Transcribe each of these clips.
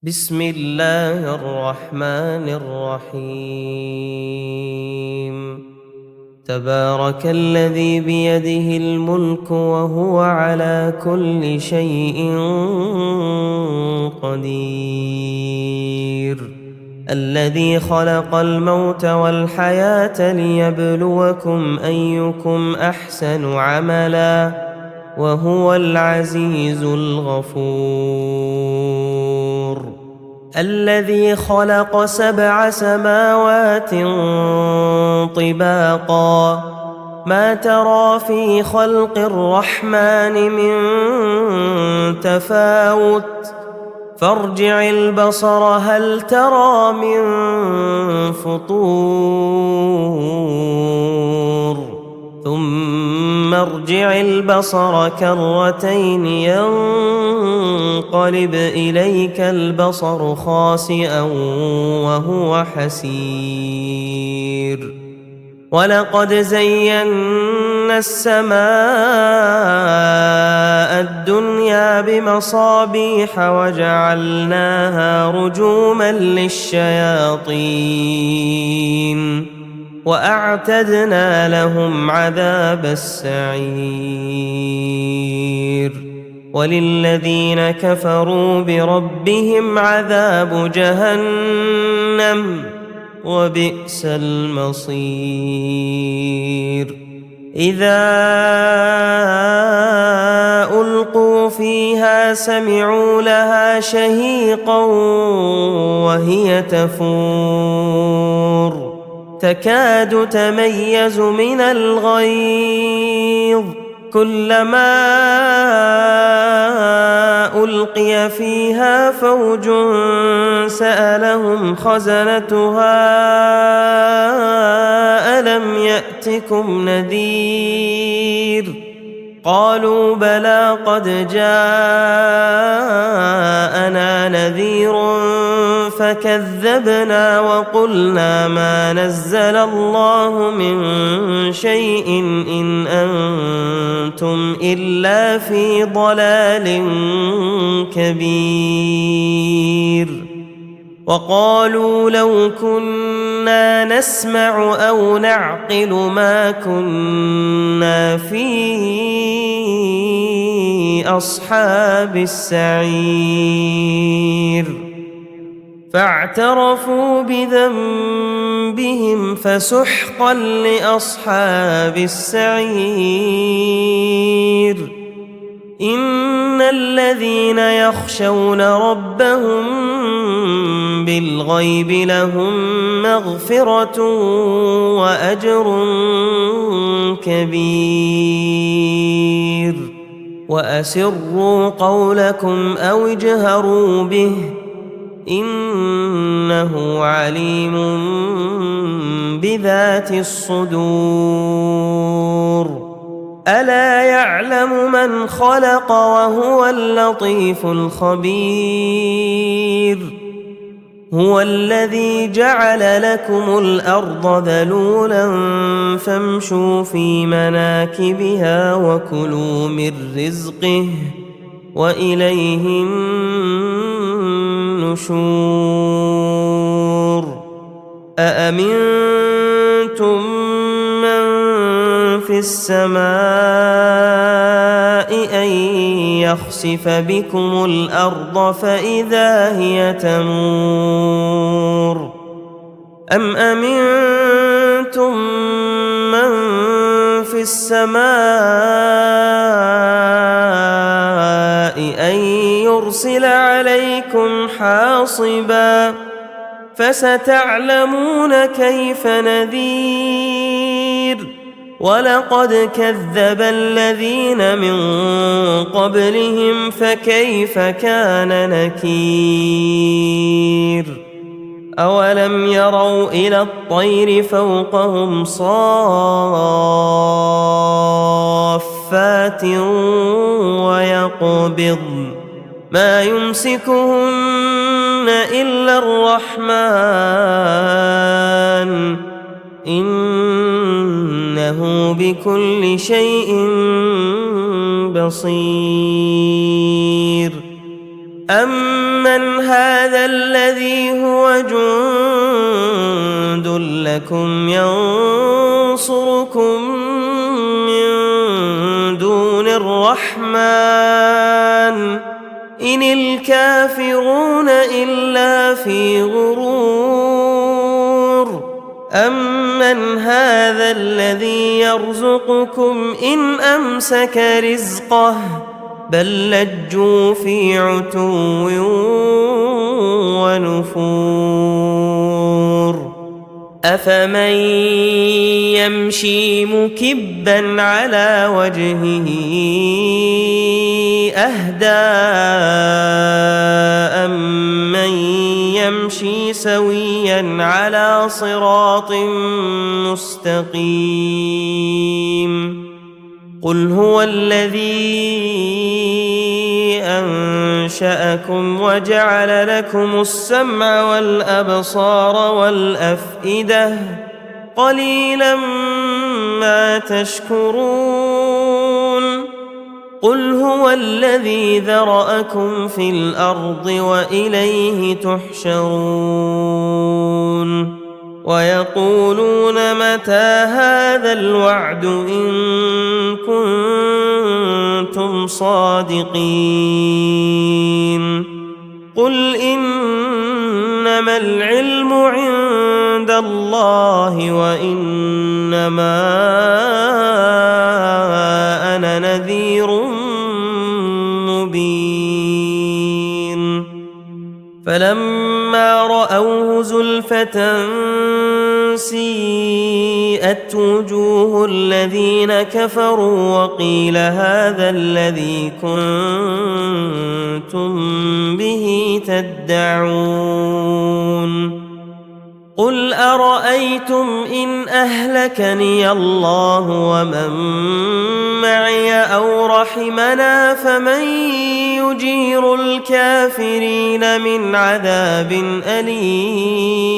بسم الله الرحمن الرحيم. تبارك الذي بيده الملك وهو على كل شيء قدير. الذي خلق الموت والحياة ليبلوكم أيكم أحسن عملا وهو العزيز الغفور. الذي خلق 7 سماوات طباقا ما ترى في خلق الرحمن من تفاوت فارجع البصر هل ترى من فطور ثم ارجع البصر كرتين ينقلب إليك البصر خاسئا وهو حسير. ولقد زينا السماء الدنيا بمصابيح وجعلناها رجوما للشياطين وأعتدنا لهم عذاب السعير. وللذين كفروا بربهم عذاب جهنم وبئس المصير. إذا ألقوا فيها سمعوا لها شهيقا وهي تفور تكاد تميز من الغيظ كلما ألقي فيها فوج سألهم خزنتها ألم يأتكم نذير قالوا بلى قد جاءنا نذير فكذبنا وقلنا ما نزل الله من شيء إن أنتم إلا في ضلال كبير. وقالوا لو كنا نسمع أو نعقل ما كنا في أصحاب السعير. فاعترفوا بذنبهم فسحقا لأصحاب السعير. إن الذين يخشون ربهم بالغيب لهم مغفرة وأجر كبير. وأسروا قولكم أو اجهروا به إنه عليم بذات الصدور. ألا يعلم من خلق وهو اللطيف الخبير. هو الذي جعل لكم الأرض ذلولا فامشوا في مناكبها وكلوا من رزقه وإليه النشور. أأمنتم من في السماء أن يخسف بكم الأرض فإذا هي تمور أم أمنتم من في السماء أن يرسل عليكم حاصبا فستعلمون كيف نذير. ولقد كذب الذين من قبلهم فكيف كان نكير. أولم يروا إلى الطير فوقهم صافات ويقبضن ما يمسكهن إلا الرحمن إنه بكل شيء بصير. أمن أَمَّنْ هَذَا الَّذِي هُوَ جُندٌ لَكُمْ يَنصُرُكُم مِّن دُونِ الرَّحْمَٰنِ إِنِ الْكَافِرُونَ إِلَّا فِي غُرُورٍ أَمَّنْ هَذَا الَّذِي يَرْزُقُكُمْ إِنْ أَمْسَكَ رِزْقَهُ بَل لَّجُّوا فِي عُتُوٍّ وَنُفُورٍ أَفَمَن يَمْشِي مُكِبًّا عَلَى وَجْهِهِ أَهْدَىٰ أَمَّن يَمْشِي سَوِيًّا عَلَى صِرَاطٍ مُّسْتَقِيمٍ قُلْ هُوَ الَّذِي أَنشَأَكُمْ وَجَعَلَ لَكُمُ السَّمْعَ وَالْأَبْصَارَ وَالْأَفْئِدَةَ قَلِيلًا مَّا تَشْكُرُونَ قُلْ هُوَ الَّذِي ذَرَأَكُمْ فِي الْأَرْضِ وَإِلَيْهِ تُحْشَرُونَ وَيَقُولُونَ مَتَىٰ هَٰذَا الْوَعْدُ إِن كُنتُمْ صَادِقِينَ قُلْ إِنَّمَا الْعِلْمُ عِندَ اللَّهِ وَإِنَّمَا أَنَا نَذِيرٌ مُّبِينٌ فَلَمَّا رَأَوْهُ زُلْفَةً سِيئَتْ وُجُوهُ الَّذِينَ كَفَرُوا وَقِيلَ هَٰذَا الَّذِي كُنتُم بِهِ تَدَّعُونَ قُلْ أَرَأَيْتُمْ إِنْ أَهْلَكَنِيَ اللَّهُ وَمَن مَّعِيَ أَوْ رَحِمَنَا فَمَن يُجِيرُ الْكَافِرِينَ مِنْ عَذَابٍ أَلِيمٍ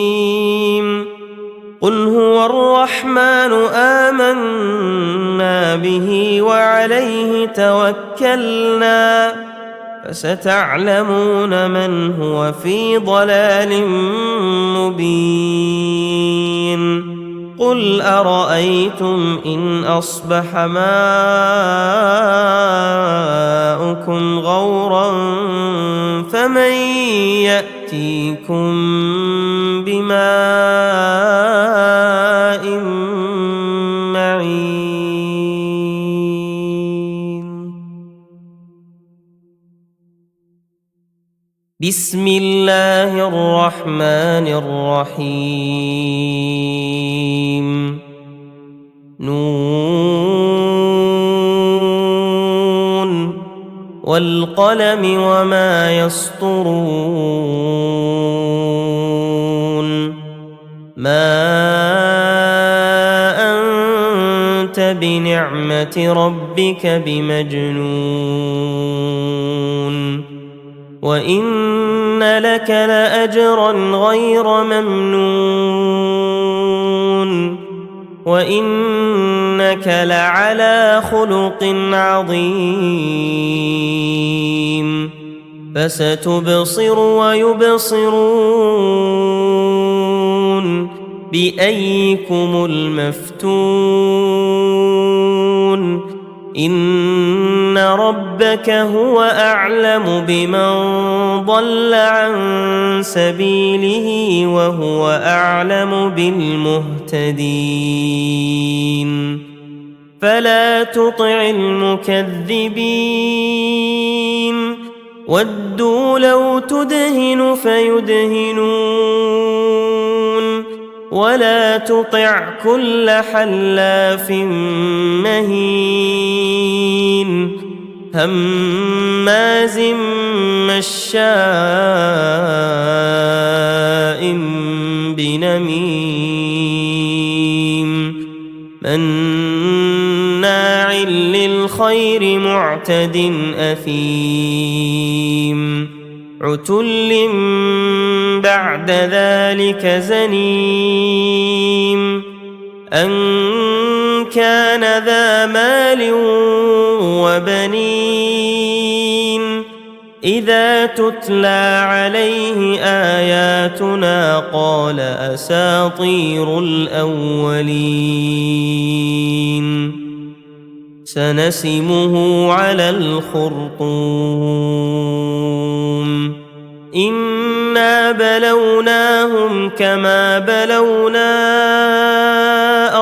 قُلْ هُوَ الرَّحْمَٰنُ آمَنَّا بِهِ وَعَلَيْهِ تَوَكَّلْنَا فَسَتَعْلَمُونَ مَنْ هُوَ فِي ضَلَالٍ مُّبِينٍ قُلْ أَرَأَيْتُمْ إِنْ أَصْبَحَ مَاؤُكُمْ غَوْرًا فَمَن يَأْتِيكُم بِمَاءٍ مَّعِينٍ بسم الله الرحمن الرحيم نون والقلم وما يسطرون ما أنت بنعمة ربك بمجنون وَإِنَّ لَكَ لَأَجْرًا غَيْرَ مَمْنُونٍ وَإِنَّكَ لَعَلَىٰ خُلُقٍ عَظِيمٍ فَسَتُبْصِرُ وَيُبْصِرُونَ بِأَيِّكُمُ الْمَفْتُونُ إِنَّ رَبَّكَ هُوَ أَعْلَمُ بِمَن ضَلَّ عَن سَبِيلِهِ وَهُوَ أَعْلَمُ بِالْمُهْتَدِينَ فَلَا تُطِعِ الْمُكَذِّبِينَ وَدُّوا لَوْ تُدْهِنُ فَيُدْهِنُونَ وَلَا تُطِعْ كُلَّ حَلَّافٍ مَّهِينٍ هَمَّازٍ مَّشَّاءٍ بِنَمِيمٍ مَّنَّاعٍ لِّلْخَيْرِ مُعْتَدٍ أَثِيمٍ عُتُلٍّ بَعْدَ ذَلِكَ زَنِيمٍ أَن كَانَ ذَا مَالٍ وَبَنِينَ إذا تتلى عليه آياتنا قال أساطير الأولين سنسمه على الخرطوم إنا بلوناهم كما بلونا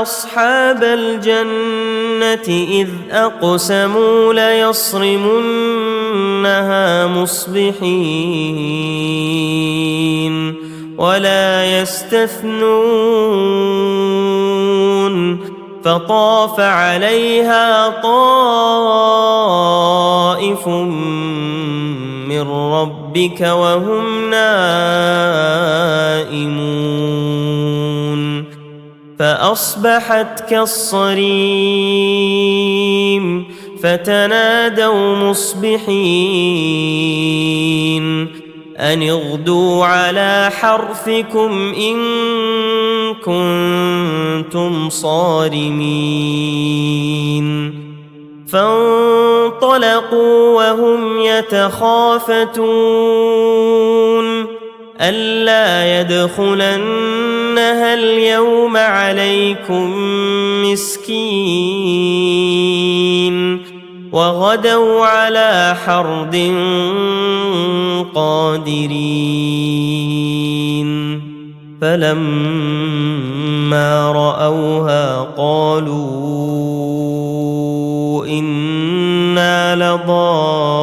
أصحاب الجنة إذ أقسموا ليصرمنها مصبحين ولا يستثنون فطاف عليها طائف من ربك وهم نائمون فأصبحت كالصريم فتنادوا مصبحين أن اغدوا على حرثكم إن كنتم صارمين فانطلقوا وهم يتخافتون ألا يدخلنها اليوم عليكم مسكين وغدوا على حرد قادرين فلما رأوها قالوا إنا لضالون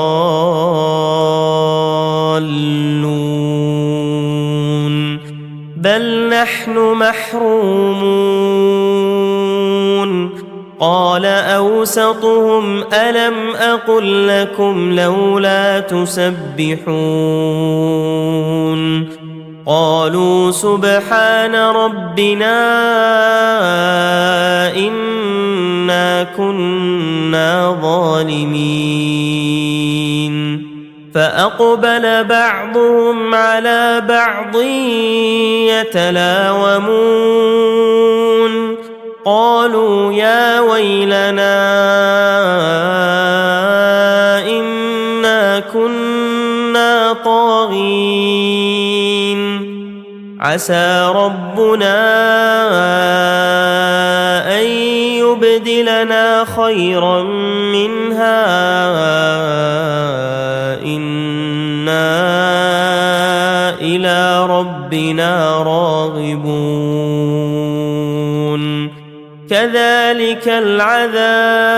بل نحن محرومون قال أوسطهم ألم أقل لكم لولا تسبحون قالوا سبحان ربنا إنا كنا ظالمين فأقبل بعضهم على بعض يتلاومون قالوا يا ويلنا إنا كنا طاغين عسى ربنا أن يبدلنا خيرا منها إنا إلى ربنا راغبون كذلك العذاب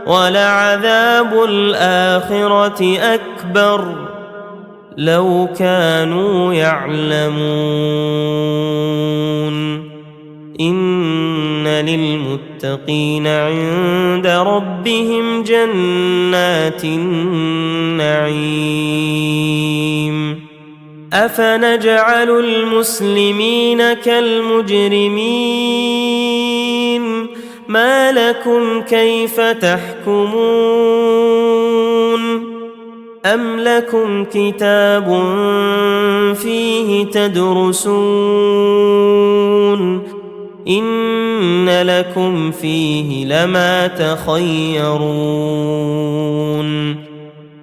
ولعذاب الآخرة أكبر لو كانوا يعلمون إن للمتقين عند ربهم جنات النعيم أفنجعل المسلمين كالمجرمين ما لكم كيف تحكمون أم لكم كتاب فيه تدرسون إن لكم فيه لما تخيرون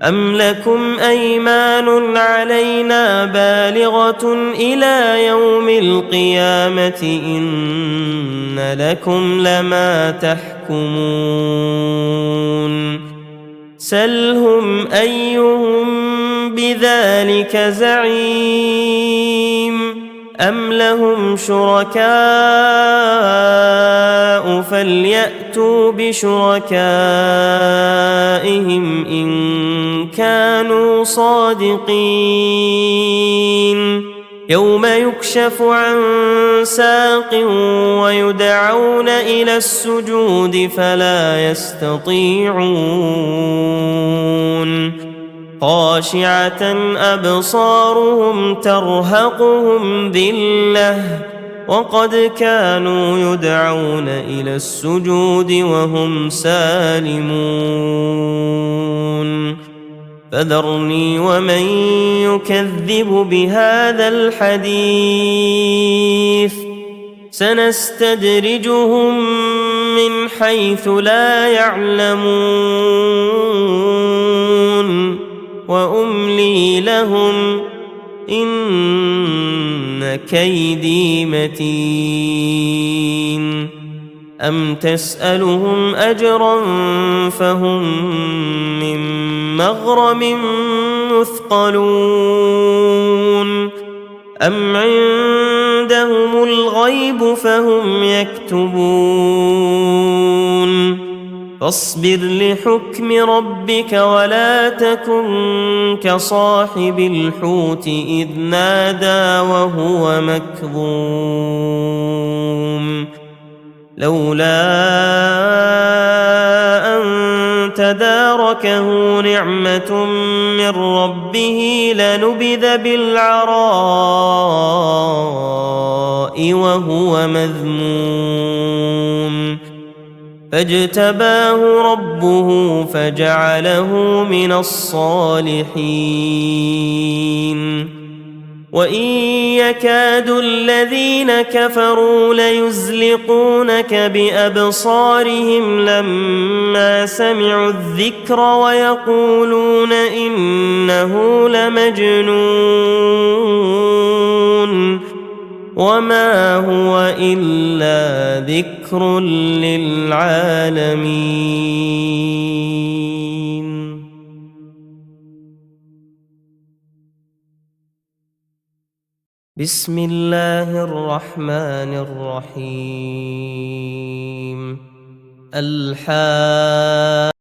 أم لكم أيمان علينا بالغة إلى يوم القيامة إن لكم لما تحكمون سلهم أيهم بذلك زعيم أم لهم شركاء فليأتوا بشركائهم إن كانوا صادقين يوم يكشف عن ساق ويدعون إلى السجود فلا يستطيعون خاشعة أبصارهم ترهقهم ذلة وقد كانوا يدعون إلى السجود وهم سالمون فذرني ومن يكذب بهذا الحديث سنستدرجهم من حيث لا يعلمون وأملي لهم إن كيدي متين أم تسألهم أجرا فهم من مغرم مثقلون أم عندهم الغيب فهم يكتبون فاصبر لحكم ربك ولا تكن كصاحب الحوت إذ نادى وهو مكظوم لولا أن تداركه نعمة من ربه لنبذ بالعراء وهو مذموم فاجتباه ربه فجعله من الصالحين وإن يكاد الذين كفروا ليزلقونك بأبصارهم لما سمعوا الذكر ويقولون إنه لمجنون وما هو إلا ذكر للعالمين. بسم الله الرحمن الرحيم. الحاقة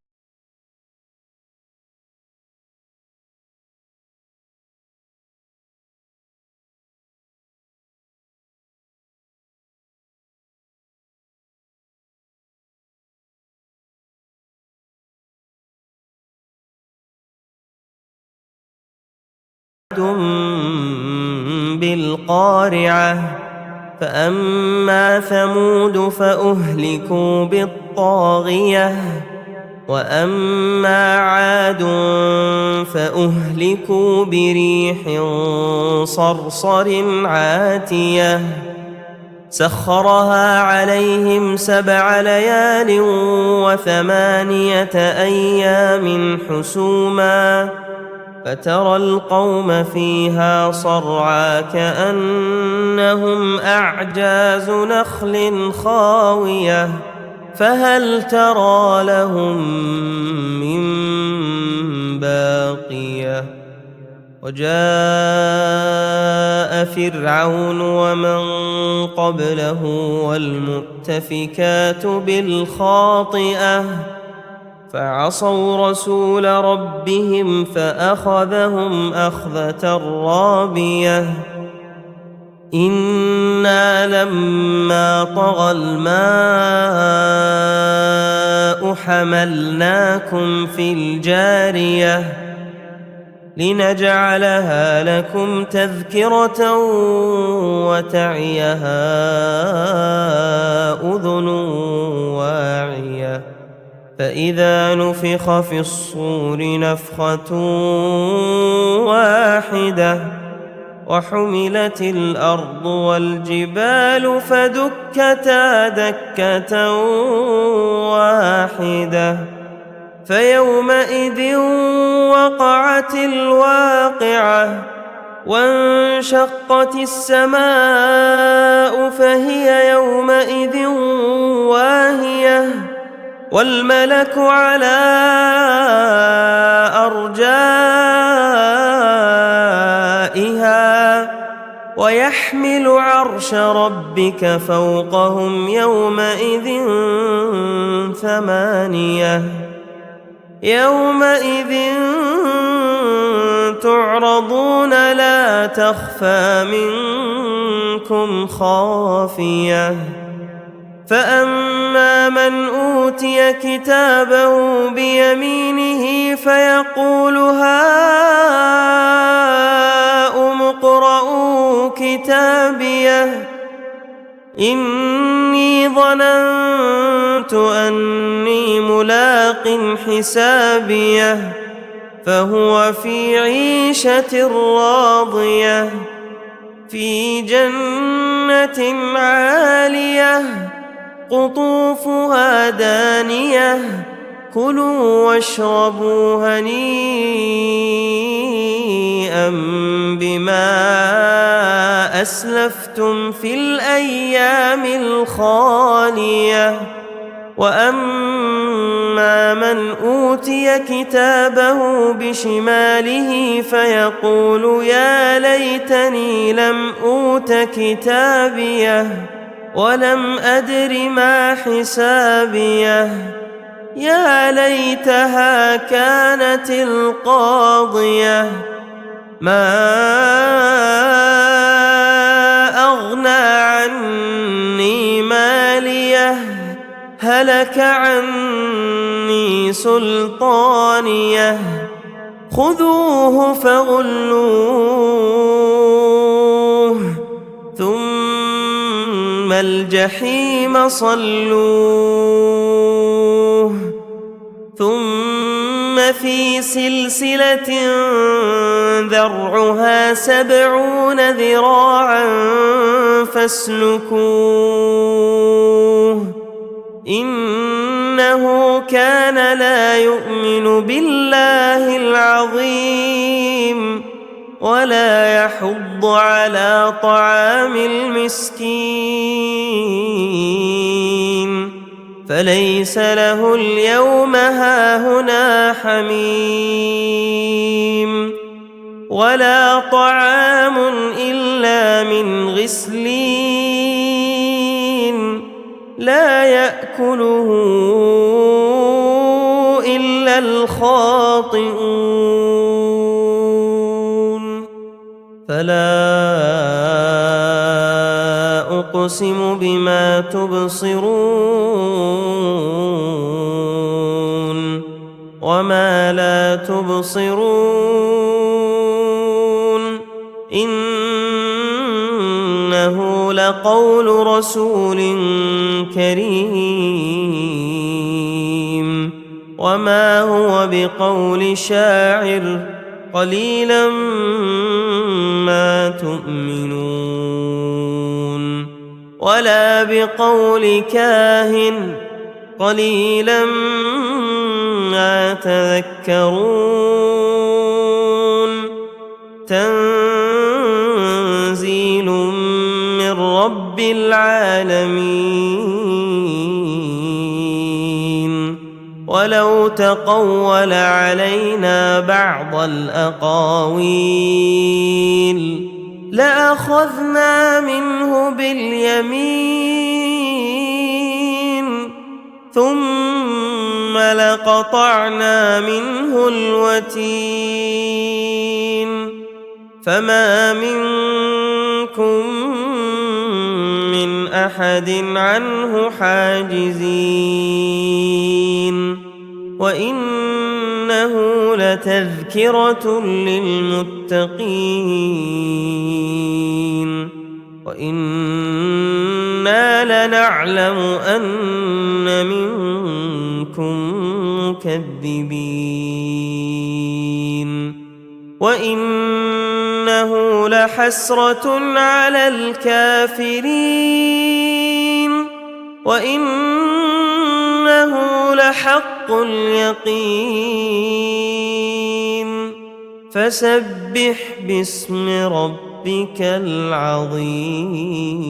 بالقارعة فأما ثمود فأهلكوا بالطاغية وأما عاد فأهلكوا بريح صرصر عاتية سخرها عليهم 7 ليال و8 أيام حسوما فترى القوم فيها صرعى كأنهم أعجاز نخل خاوية فهل ترى لهم من باقية وجاء فرعون ومن قبله والمؤتفكات بالخاطئة فعصوا رسول ربهم فأخذهم أخذة رابية إنا لما طغى الماء حملناكم في الجارية لنجعلها لكم تذكرة وتعيها أذن واعية فإذا نفخ في الصور نفخة واحدة وحملت الأرض والجبال فدكتا دكة واحدة فيومئذ وقعت الواقعة وانشقت السماء فهي يومئذ واهية والملك على أرجائها ويحمل عرش ربك فوقهم يومئذ 8 يومئذ تعرضون لا تخفى منكم خافية فأما من أوتي كتابه بيمينه فيقول هاؤم اقرءوا كتابيه إني ظننت أني ملاق حسابيه فهو في عيشة راضية في جنة عالية قطوفها دانية كلوا واشربوا هنيئا بما أسلفتم في الأيام الخالية وأما من أوتي كتابه بشماله فيقول يا ليتني لم أوت كتابيه ولم أدر ما حسابيه يا ليتها كانت القاضية ما أغنى عني ماليه هلك عني سلطانيه خذوه فغلوه ثم الجحيم صلوه ثم في سلسلة ذرعها 70 ذراعا فاسلكوه إنه كان لا يؤمن بالله العظيم ولا يحض على طعام المسكين فليس له اليوم هاهنا حميم ولا طعام إلا من غسلين لا يأكله إلا الخاطئون فلا أقسم بما تبصرون وما لا تبصرون إنه لقول رسول كريم وما هو بقول شاعر قليلا ما تؤمنون ولا بقول كاهن قليلا ما تذكرون تنزيل من رب العالمين ولو تقول علينا بعض الأقاويل لأخذنا منه باليمين ثم لقطعنا منه الوتين فما منكم من أحد عنه حاجزين وإنه لتذكرة للمتقين وإنا لنعلم أن منكم مكذبين وإنه لحسرة على الكافرين وإنه لحق اليقين فسبح باسم ربك العظيم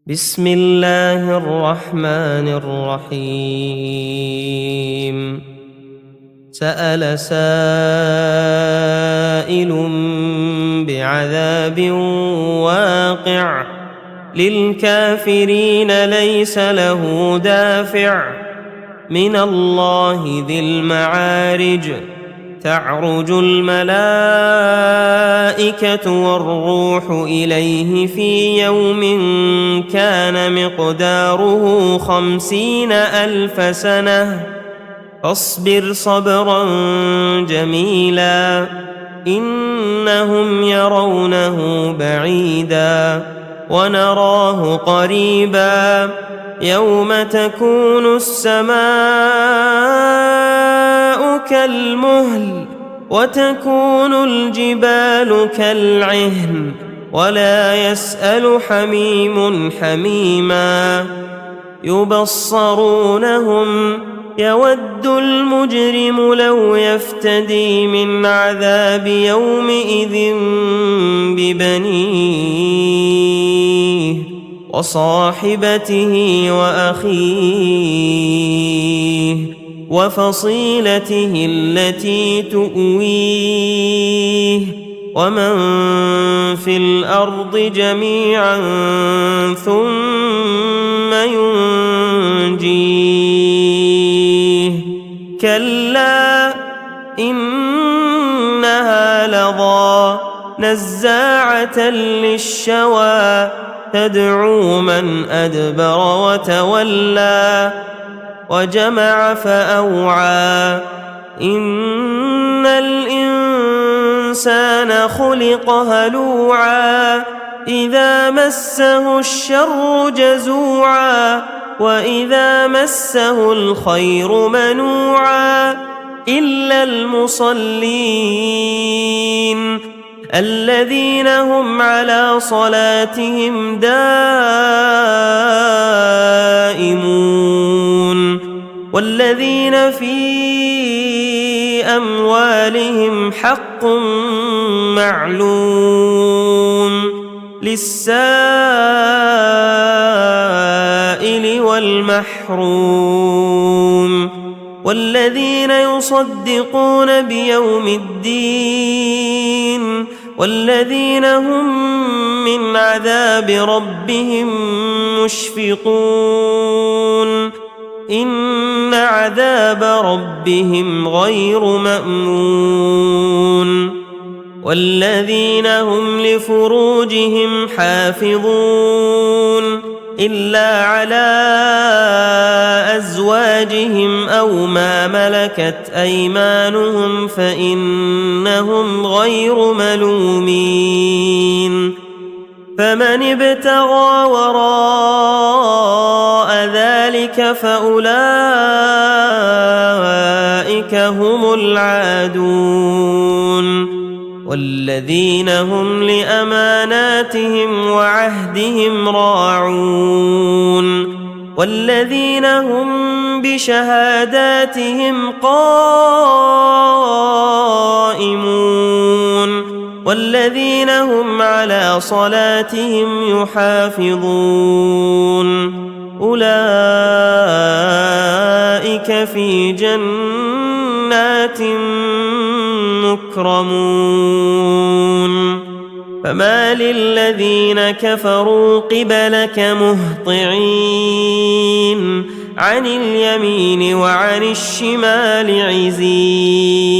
بسم الله الرحمن الرحيم سأل سائل بعذاب واقع للكافرين ليس له دافع من الله ذي المعارج تعرج الملائكة والروح إليه في يوم كان مقداره 50,000 سنة فاصبر صبرا جميلا إنهم يرونه بعيدا ونراه قريبا يوم تكون السماء كالمهل وتكون الجبال كالعهن ولا يسأل حميم حميما يبصرونهم يود المجرم لو يفتدي من عذاب يومئذ ببنيه وصاحبته وأخيه وفصيلته التي تؤويه ومن في الأرض جميعا ثم ينجيه كلا إنها لظى نزاعة للشوى تدعو من أدبر وتولى وجمع فأوعى إن الإنسان خلق هلوعا إذا مسه الشر جزوعا وإذا مسه الخير منوعا إلا المصلين الذين هم على صلاتهم دائمون والذين في أموالهم حق معلوم للسائل والمحروم والذين يصدقون بيوم الدين والذين هم من عذاب ربهم مشفقون إن عذاب ربهم غير مأمون والذين هم لفروجهم حافظون إلا على أزواجهم أو ما ملكت أيمانهم فإنهم غير ملومين فمن ابتغى وراء ذلك فأولئك هم العادون والذين هم لأماناتهم وعهدهم راعون والذين هم بشهاداتهم قائمون والذين هم على صلاتهم يحافظون أولئك في جنات مكرمون فما للذين كفروا قبلك مهطعين عن اليمين وعن الشمال عزين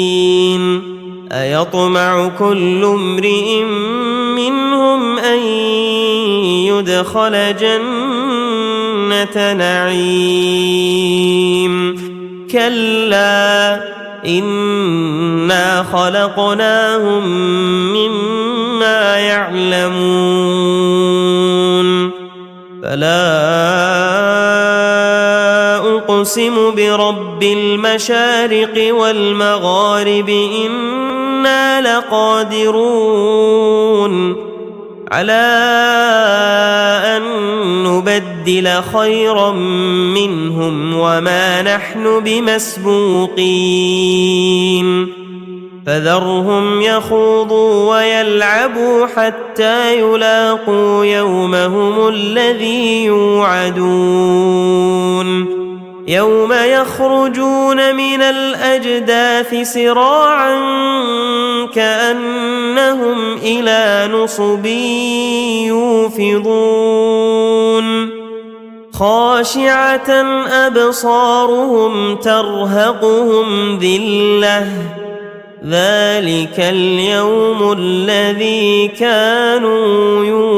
أيطمع كل امرئ منهم أن يدخل جنة نعيم كلا إنا خلقناهم مما يعلمون فلا أقسم برب المشارق والمغارب إنا لقادرون على أن نبدل خيرا منهم وما نحن بمسبوقين فذرهم يخوضوا ويلعبوا حتى يلاقوا يومهم الذي يوعدون يوم يخرجون من الأجداث سراعا كأنهم إلى نصب يوفضون خاشعة أبصارهم ترهقهم ذلة ذلك اليوم الذي كانوا يوعدون